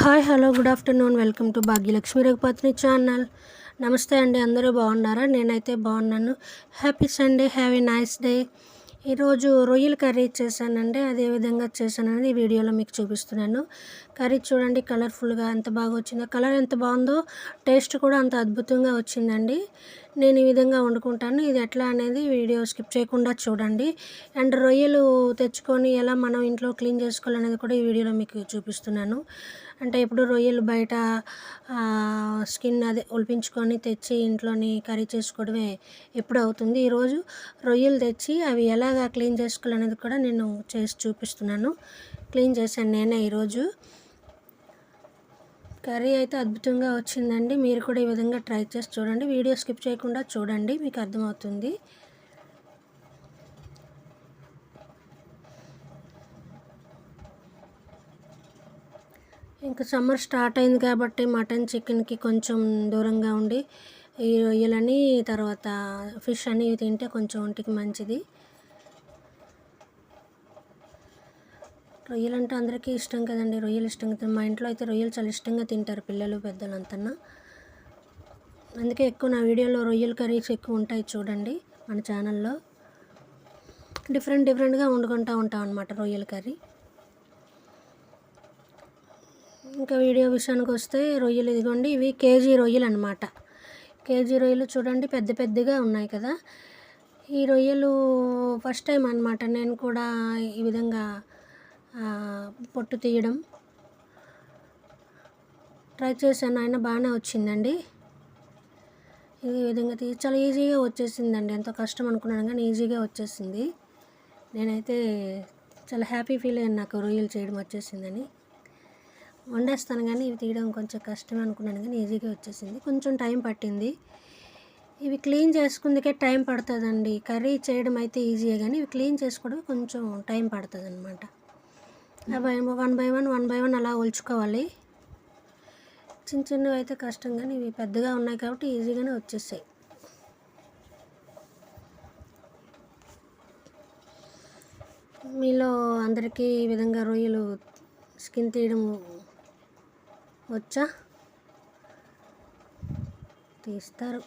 Hi hello good afternoon welcome to Bhagyalakshmi రఘుపతిని channel. నమస్తే అండి, అందరూ బాగున్నారా? నేనైతే బాగున్నాను. Happy Sunday, have a nice day. ఈరోజు రొయ్యల కర్రీ చేశానండి. అది ఏ విధంగా చేశానని ఈ వీడియోలో మీకు చూపిస్తున్నాను. కర్రీ చూడండి, కలర్ఫుల్గా ఎంత బాగా వచ్చిందో, కలర్ ఎంత బాగుందో, టేస్ట్ కూడా అంత అద్భుతంగా వచ్చిందండి. నేను ఈ విధంగా వండుకుంటాను. ఇది ఎట్లా అనేది వీడియో స్కిప్ చేయకుండా చూడండి. అండ్ రొయ్యలు తెచ్చుకొని ఎలా మనం ఇంట్లో క్లీన్ చేసుకోవాలనేది కూడా ఈ వీడియోలో మీకు చూపిస్తున్నాను. అంటే ఇప్పుడు రొయ్యలు బయట స్కిన్ అదే ఒలిపించుకొని తెచ్చి ఇంట్లోని కర్రీ చేసుకోవడమే ఎప్పుడు అవుతుంది. ఈరోజు రొయ్యలు తెచ్చి అవి ఎలాగా క్లీన్ చేసుకోవాలనేది కూడా నేను చేసి చూపిస్తున్నాను. క్లీన్ చేశాను నేనే ఈరోజు. కర్రీ అయితే అద్భుతంగా వచ్చిందండి. మీరు కూడా ఈ విధంగా ట్రై చేసి చూడండి. వీడియో స్కిప్ చేయకుండా చూడండి, మీకు అర్థమవుతుంది. ఇంకా సమ్మర్ స్టార్ట్ అయింది కాబట్టి మటన్ చికెన్కి కొంచెం దూరంగా ఉండి ఈ రొయ్యలని తర్వాత ఫిష్ అని తింటే కొంచెం ఒంటికి మంచిది. రొయ్యలు అంటే అందరికీ ఇష్టం కదండి. రొయ్యలు ఇష్టంగా మా ఇంట్లో అయితే రొయ్యలు చాలా ఇష్టంగా తింటారు పిల్లలు పెద్దలంతా. అందుకే ఎక్కువ నా వీడియోలో రొయ్యల కర్రీస్ ఎక్కువ ఉంటాయి చూడండి. మన ఛానల్లో డిఫరెంట్గా వండుకుంటూ ఉంటాం అన్నమాట రొయ్యల కర్రీ. ఇంకా వీడియో విషయానికి వస్తే రొయ్యలు ఇదిగోండి, ఇవి కేజీ రొయ్యలు అన్నమాట. కేజీ రొయ్యలు చూడండి, పెద్దగా ఉన్నాయి కదా. ఈ రొయ్యలు ఫస్ట్ టైం అన్నమాట నేను కూడా ఈ విధంగా పొట్టు తీయడం ట్రై చేశాను. అయినా బాగానే వచ్చిందండి. ఈ విధంగా చాలా ఈజీగా వచ్చేసిందండి. ఎంతో కష్టం అనుకున్నాను కానీ ఈజీగా వచ్చేసింది. నేనైతే చాలా హ్యాపీ ఫీల్ అయ్యాను, నాకు రొయ్యలు చేయడం వచ్చేసిందని. వండేస్తాను కానీ ఇవి తీయడం కొంచెం కష్టం అనుకున్నాను కానీ ఈజీగా వచ్చేసింది. కొంచెం టైం పట్టింది. ఇవి క్లీన్ చేసుకుందుకే టైం పడుతుందండి. కర్రీ చేయడం అయితే ఈజీయే కానీ ఇవి క్లీన్ చేసుకోవడం కొంచెం టైం పడుతుంది అనమాట. అవి వన్ బై వన్ అలా ఒలుచుకోవాలి. చిన్నవి అయితే కష్టం కానీ ఇవి పెద్దగా ఉన్నాయి కాబట్టి ఈజీగానే వచ్చేసాయి. మీలో అందరికీ ఈ విధంగా రొయ్యలు స్కిన్ తీయడం వచ్చా? తీస్తారు.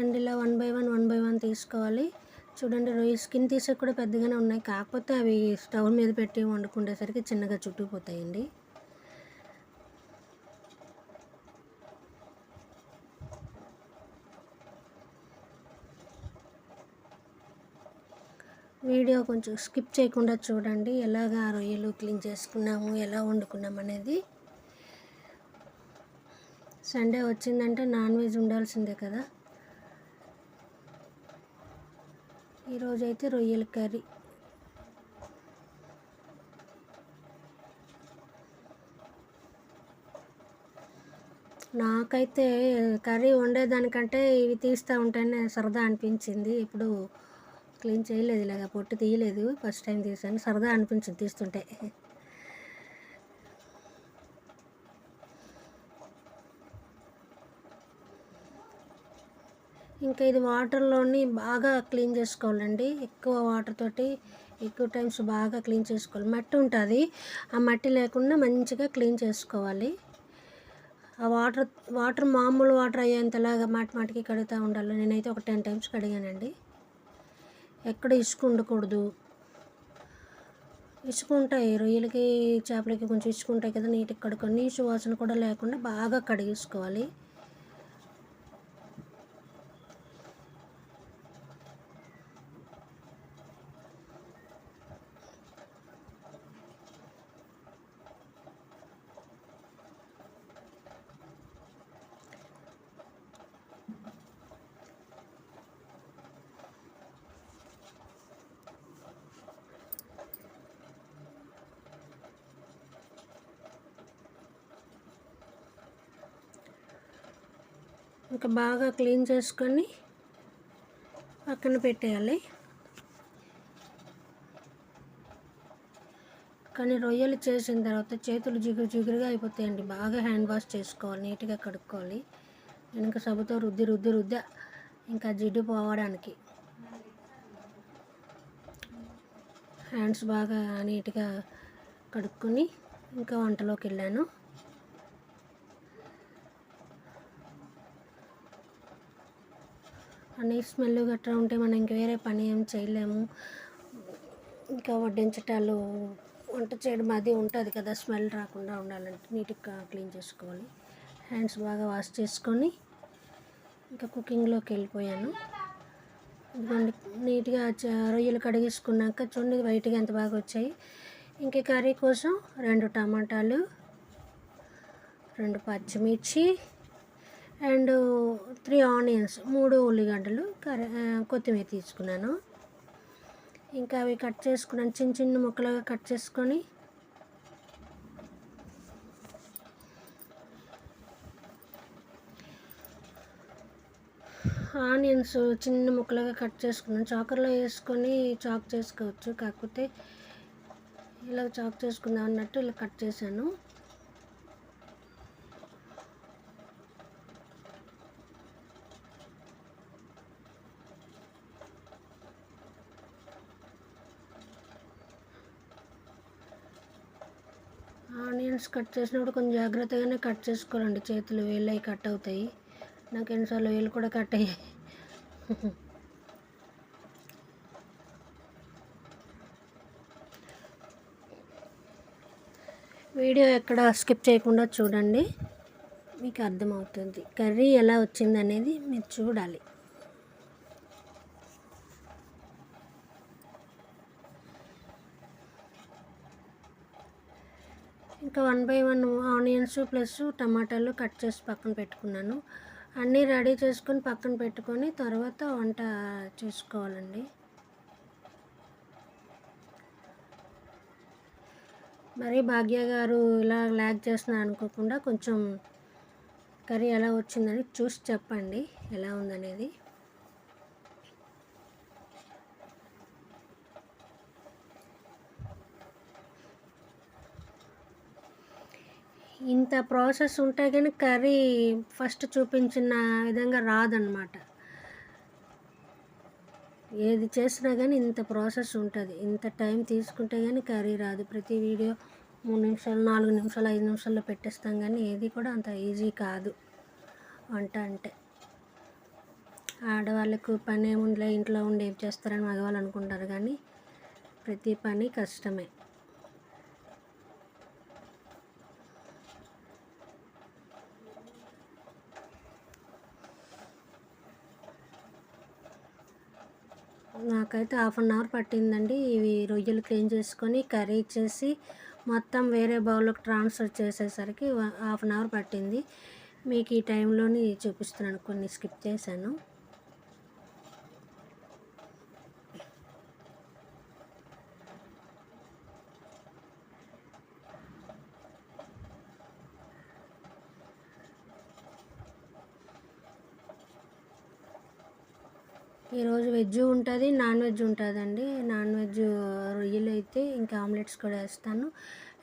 అండ్ ఇలా వన్ బై వన్ తీసుకోవాలి. చూడండి, రొయ్య స్కిన్ తీసే కూడా పెద్దగానే ఉన్నాయి. కాకపోతే అవి స్టవ్ మీద పెట్టి వండుకునేసరికి చిన్నగా చుట్టుకుపోతాయండి. వీడియో కొంచెం స్కిప్ చేయకుండా చూడండి, ఎలాగా రొయ్యలు క్లీన్ చేసుకున్నాము, ఎలా వండుకున్నాము అనేది. సండే వచ్చిందంటే నాన్ వెజ్ ఉండాల్సిందే కదా. ఈరోజైతే రొయ్యల కర్రీ. నాకైతే కర్రీ వండేదానికంటే ఇవి తీస్తూ ఉంటేనే సరదా అనిపించింది. ఇప్పుడు క్లీన్ చేయలేదు, ఇలాగ పొట్టు తీయలేదు, ఫస్ట్ టైం తీసాను. సరదా అనిపించింది తీస్తుంటే. ఇంకా ఇది వాటర్లోని బాగా క్లీన్ చేసుకోవాలండి. ఎక్కువ వాటర్ తోటి ఎక్కువ టైమ్స్ బాగా క్లీన్ చేసుకోవాలి. మట్టి ఉంటుంది, ఆ మట్టి లేకుండా మంచిగా క్లీన్ చేసుకోవాలి. ఆ వాటర్ మామూలు వాటర్ అయ్యేంతలాగా మాటికి కడుగుతూ ఉండాలి. నేనైతే ఒక 10 times కడిగానండి. ఎక్కడ ఇసుక ఉండకూడదు. ఇసుక ఉంటాయి రొయ్యలకి, చేపలకి కొంచెం ఇసుక ఉంటాయి కదా. నీట్గా కడుక్కొని నీచు వాసన కూడా లేకుండా బాగా కడిగేసుకోవాలి. ఇంకా బాగా క్లీన్ చేసుకొని పక్కన పెట్టేయాలి. కానీ రొయ్యలు చేసిన తర్వాత చేతులు జిగురుగా అయిపోతాయండి. బాగా హ్యాండ్ వాష్ చేసుకోవాలి, నీట్గా కడుక్కోవాలి. నేను ఇంకా సబ్బుతో రుద్దా ఇంకా జిడ్డు పోవడానికి. హ్యాండ్స్ బాగా నీట్గా కడుక్కొని ఇంకా వంటలోకి వెళ్ళాను. అన్నీ స్మెల్ గట్రా ఉంటే మనం ఇంక వేరే పని ఏం చేయలేము. ఇంకా వడ్డించటాలు వంట చేయడం అది ఉంటుంది కదా, స్మెల్ రాకుండా ఉండాలంటే నీట్గా క్లీన్ చేసుకోవాలి. హ్యాండ్స్ బాగా వాష్ చేసుకొని ఇంకా కుకింగ్లోకి వెళ్ళిపోయాను. ఇదిగోండి నీట్గా రొయ్యలు కడిగేసుకున్నాక చూడండి వైట్గా ఎంత బాగా వచ్చాయి. ఇంకా కర్రీ కోసం 2 టమాటాలు, 2 పచ్చిమిర్చి అండ్ 3 ఆనియన్స్, 3 ఉల్లిగడ్డలు, కొత్తిమీర తీసుకున్నాను. ఇంకా అవి కట్ చేసుకున్నాను, చిన్న చిన్న ముక్కలుగా కట్ చేసుకొని ఆనియన్స్ చిన్న ముక్కలుగా కట్ చేసుకున్నాను. చాకర్లో వేసుకొని చాక్ చేసుకోవచ్చు, కాకపోతే ఇలా చాక్ చేసుకుందాం అన్నట్టు ఇలా కట్ చేశాను. ఆనియన్స్ కట్ చేసినప్పుడు కొంచెం జాగ్రత్తగానే కట్ చేసుకోవాలండి, చేతులు వేళ్ళు అవి కట్ అవుతాయి. నాకు ఎన్నిసార్లు వేలు కూడా కట్ అయ్యాయి. వీడియో ఎక్కడ స్కిప్ చేయకుండా చూడండి, మీకు అర్థమవుతుంది కర్రీ ఎలా వచ్చిందనేది మీరు చూడాలి. ఇంకా 1 by 1 ఆనియన్స్ ప్లస్ టమాటాలు కట్ చేసి పక్కన పెట్టుకున్నాను. అన్నీ రెడీ చేసుకొని పక్కన పెట్టుకొని తర్వాత వంట చేసుకోవాలండి. మరి భాగ్య గారు ఇలా లాగ్ చేస్తున్నారు అనుకోకుండా కొంచెం కర్రీ ఎలా వచ్చిందని చూసి చెప్పండి ఎలా ఉందనేది. ఇంత ప్రాసెస్ ఉంటే కానీ కర్రీ ఫస్ట్ చూపించిన విధంగా రాదన్నమాట. ఏది చేసినా కానీ ఇంత ప్రాసెస్ ఉంటుంది, ఇంత టైం తీసుకుంటే కానీ కర్రీ రాదు. ప్రతి వీడియో 3 నిమిషాలు, 4 నిమిషాలు, 5 నిమిషాల్లో పెట్టేస్తాం, కానీ ఏది కూడా అంత ఈజీ కాదు వంట అంటే. ఆడవాళ్ళకు పని ఏముందిలే, ఇంట్లో ఉండి ఏం చేస్తారని మగవాళ్ళు అనుకుంటారు, కానీ ప్రతి పని కష్టమే. నాకైతే 1/2 అవర్ పట్టిందండి. ఇవి రొయ్యలు క్లీన్ చేసుకొని కర్రీ చేసి మొత్తం వేరే బౌల్లోకి ట్రాన్స్ఫర్ చేసేసరికి 1/2 అవర్ పట్టింది. మీకు ఈ టైంలోని చూపిస్తున్నాను, కొన్ని స్కిప్ చేశాను. ఈరోజు వెజ్ ఉంటుంది, నాన్ వెజ్ ఉంటుందండి. నాన్ వెజ్ రొయ్యలు అయితే ఇంకా ఆమ్లెట్స్ కూడా వేస్తాను,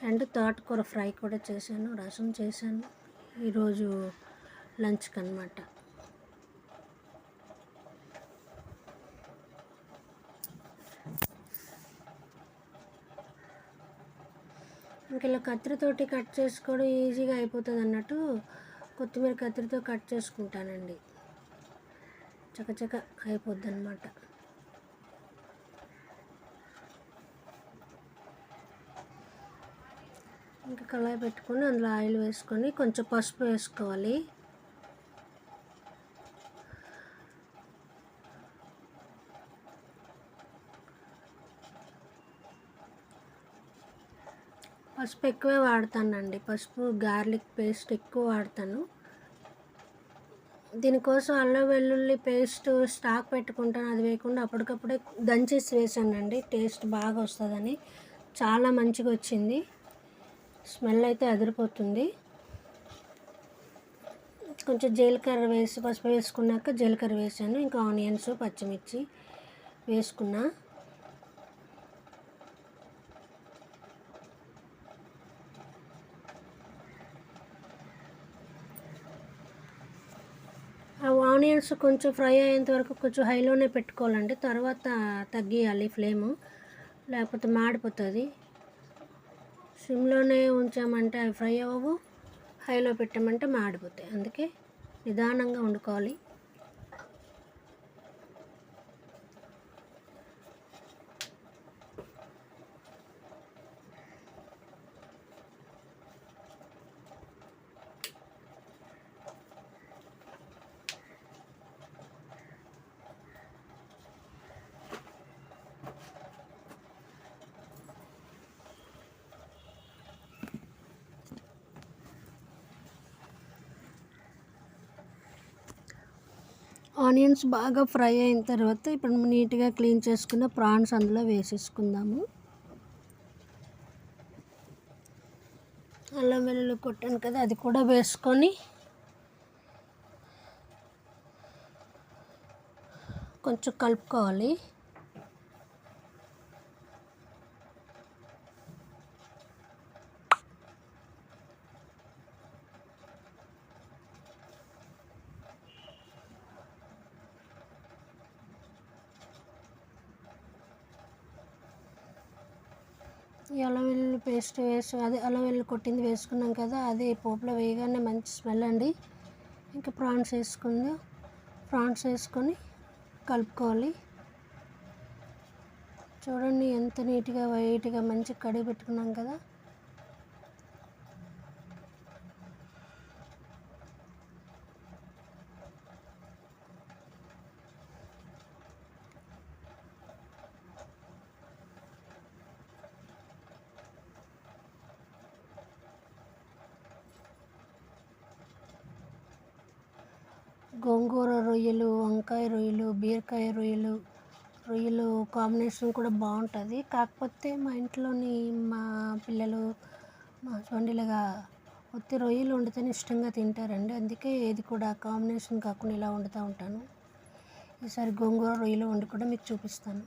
అండ్ తోటకూర ఫ్రై కూడా చేశాను, రసం చేశాను ఈరోజు లంచ్కి అన్నమాట. ఇంక ఇలా కత్తిరితోటి కట్ చేసుకోవడం ఈజీగా అయిపోతుంది అన్నట్టు కొత్తిమీర కత్తిరితో కట్ చేసుకుంటానండి, చకచక అయిపోద్ది అన్నమాట. ఇంకా కళాయి పెట్టుకొని అందులో ఆయిల్ వేసుకొని కొంచెం పసుపు వేసుకోవాలి. పసుపు ఎక్కువే వాడతానండి, పసుపు గార్లిక్ పేస్ట్ ఎక్కువ వాడతాను. దీనికోసం అల్లం వెల్లుల్లి పేస్ట్ స్టాక్ పెట్టుకుంటాను, అది వేయకుండా అప్పటికప్పుడే దంచేసి వేసానండి. టేస్ట్ బాగా వస్తుందని, చాలా మంచిగా వచ్చింది, స్మెల్ అయితే అదిరిపోతుంది. కొంచెం జీలకర్ర వేసి పసుపు వేసుకున్నాక జీలకర్ర వేసాను, ఇంకా ఆనియన్స్ పచ్చిమిర్చి వేసుకున్నా. ఆనియన్స్ కొంచెం ఫ్రై అయ్యేంత వరకు కొంచెం హైలోనే పెట్టుకోవాలండి, తర్వాత తగ్గియాలి ఫ్లేము, లేకపోతే మాడిపోతుంది. సిమ్లోనే ఉంచామంటే అవి ఫ్రై అవ్వవు, హైలో పెట్టామంటే మాడిపోతాయి. అందుకే నిదానంగా వండుకోవాలి. ఆనియన్స్ బాగా ఫ్రై అయిన తర్వాత ఇప్పుడు నీట్గా క్లీన్ చేసుకున్న ప్రాన్స్ అందులో వేసేసుకుందాము. అల్లం వెల్లుల్లి కొట్టాను కదా, అది కూడా వేసుకొని కొంచెం కలుపుకోవాలి. ఈ అల్లం వెల్లుల్లి పేస్ట్ అదే అల్లం వెల్లుల్లి కొట్టింది వేసుకున్నాం కదా, అది పోపులో వేయగానే మంచి స్మెల్ అండి. ఇంకా ప్రాన్స్ వేసుకొని కలుపుకోవాలి. చూడండి ఎంత నీట్గా వైట్గా మంచి కడిగి పెట్టుకున్నాం కదా. గోంగూర రొయ్యలు, వంకాయ రొయ్యలు, బీరకాయ రొయ్యలు కాంబినేషన్ కూడా బాగుంటుంది. కాకపోతే మా ఇంట్లోని మా పిల్లలు మా హస్బెండ్ ఇలాగా ఒత్తి రొయ్యలు వండితేనే ఇష్టంగా తింటారండి. అందుకే ఏది కూడా కాంబినేషన్ కాకుండా ఇలా వండుతూ ఉంటాను. ఈసారి గోంగూర రొయ్యలు వండి కూడా మీకు చూపిస్తాను.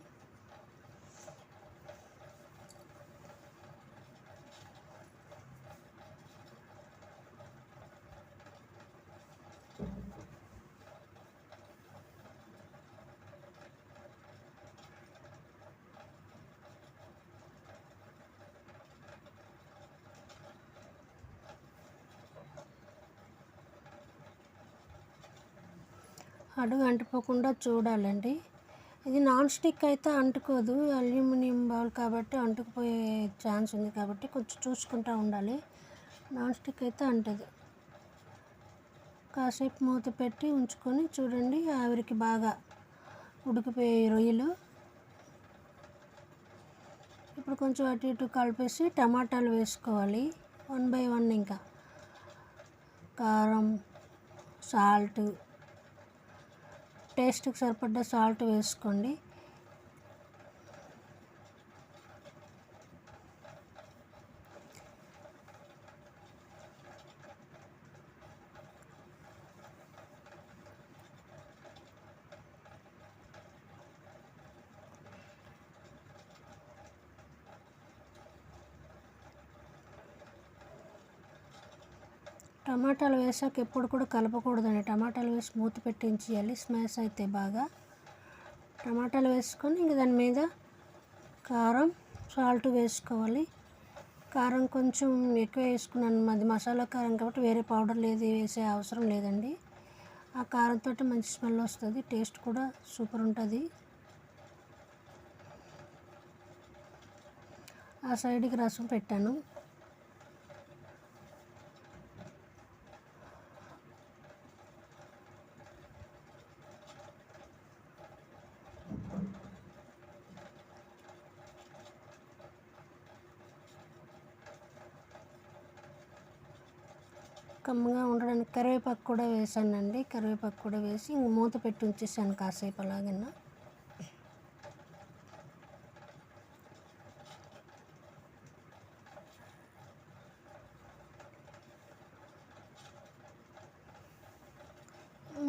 అడుగు అంటుకోకుండా చూడాలండి. ఇది నాన్ స్టిక్ అయితే అంటుకోదు, అల్యూమినియం బౌల్ కాబట్టి అంటుకుపోయే ఛాన్స్ ఉంది కాబట్టి కొంచెం చూసుకుంటూ ఉండాలి. నాన్ స్టిక్ అయితే అంటది. కాసేపు మూత పెట్టి ఉంచుకొని చూడండి, ఆవిరికి బాగా ఉడికిపోయే రొయ్యలు. ఇప్పుడు కొంచెం అటు ఇటు కలిపేసి టమాటాలు వేసుకోవాలి 1 by 1. ఇంకా కారం, సాల్ట్, టేస్ట్కి సరిపడ్డ సాల్ట్ వేసుకోండి. టమాటాలు వేసాక ఎప్పుడు కూడా కలపకూడదండి. టమాటాలు వేసి మూత పెట్టించేయాలి, స్మాష్ అయితే బాగా. టమాటాలు వేసుకొని ఇంక దాని మీద కారం, సాల్ట్ వేసుకోవాలి. కారం కొంచెం ఎక్కువ వేసుకున్నాను, అది మసాలా కారం కాబట్టి వేరే పౌడర్లు ఏది వేసే అవసరం లేదండి. ఆ కారంతో మంచి స్మెల్ వస్తుంది, టేస్ట్ కూడా సూపర్ ఉంటుంది. ఆ సైడ్కి రసం పెట్టాను. కమ్మగా ఉండడానికి కరివేపాకు కూడా వేసానండి. కరివేపాకు కూడా వేసి ఇంక మూత పెట్టి ఉంచేసాను కాసేపు అలాగన్నా.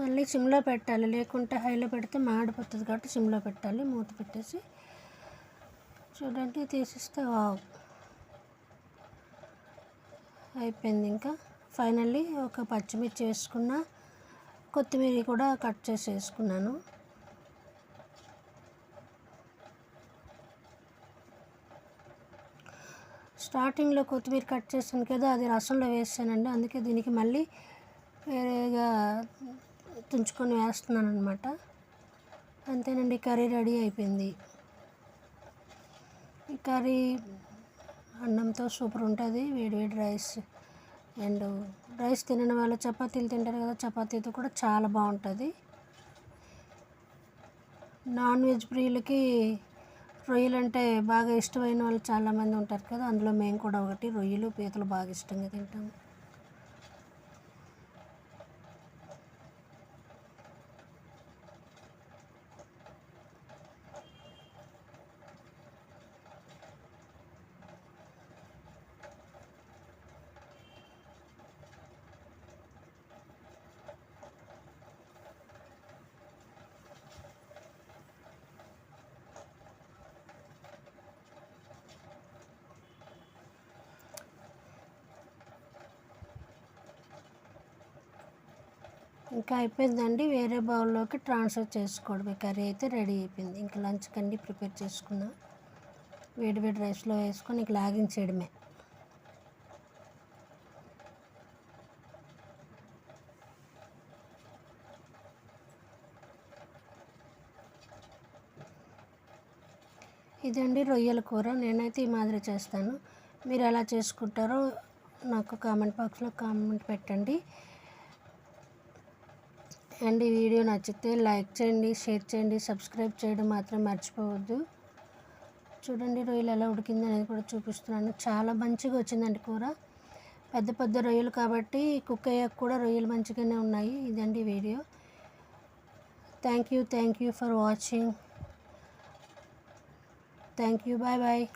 మళ్ళీ సిమ్లో పెట్టాలి, లేకుంటే హైలో పెడితే మాడిపోతుంది కాబట్టి సిమ్లో పెట్టాలి. మూత పెట్టేసి చూడండి తీసిస్తే అయిపోయింది. ఇంకా ఫైనల్లీ ఒక పచ్చిమిర్చి వేసుకున్న, కొత్తిమీర కూడా కట్ చేసి వేసుకున్నాను. స్టార్టింగ్లో కొత్తిమీర కట్ చేశాను కదా, అది రసంలో వేసానండి. అందుకే దీనికి మళ్ళీ వేరేగా తుంచుకొని వేస్తున్నాను అనమాట. అంతేనండి, కర్రీ రెడీ అయిపోయింది. ఈ కర్రీ అన్నంతో సూపర్ ఉంటుంది. వేడివేడి రైస్ అండ్ రైస్ తినని వాళ్ళు చపాతీలు తింటారు కదా, చపాతీతో కూడా చాలా బాగుంటుంది. నాన్ వెజ్ ప్రియులకి రొయ్యలు అంటే బాగా ఇష్టమైన వాళ్ళు చాలామంది ఉంటారు కదా, అందులో మేము కూడా ఒకటి. రొయ్యలు పీతలు బాగా ఇష్టంగా తింటాము. ఇంకా అయిపోయిందండి, వేరే బౌల్లోకి ట్రాన్స్ఫర్ చేసుకోవడమే. కర్రీ అయితే రెడీ అయిపోయింది. ఇంకా లంచ్ కండి ప్రిపేర్ చేసుకున్నా. వేడివేడి రైస్లో వేసుకొని ఇంక లాగించేయడమే. ఇదండి రొయ్యల కూర. నేనైతే ఈ మాదిరి చేస్తాను. మీరు ఎలా చేసుకుంటారో నాకు కామెంట్ బాక్స్లో కామెంట్ పెట్టండి. అండ్ ఈ వీడియో నచ్చితే లైక్ చేయండి, షేర్ చేయండి, సబ్స్క్రైబ్ చేయడం మాత్రం మర్చిపోవద్దు. చూడండి రొయ్యలు ఎలా ఉడికింది అనేది కూడా చూపిస్తున్నాను. చాలా మంచిగా వచ్చిందండి కూర. పెద్ద పెద్ద రొయ్యలు కాబట్టి కుక్ అయ్యాక కూడా రొయ్యలు మంచిగానే ఉన్నాయి. ఇదండి వీడియో. Thank you for watching. Thank you. Bye bye.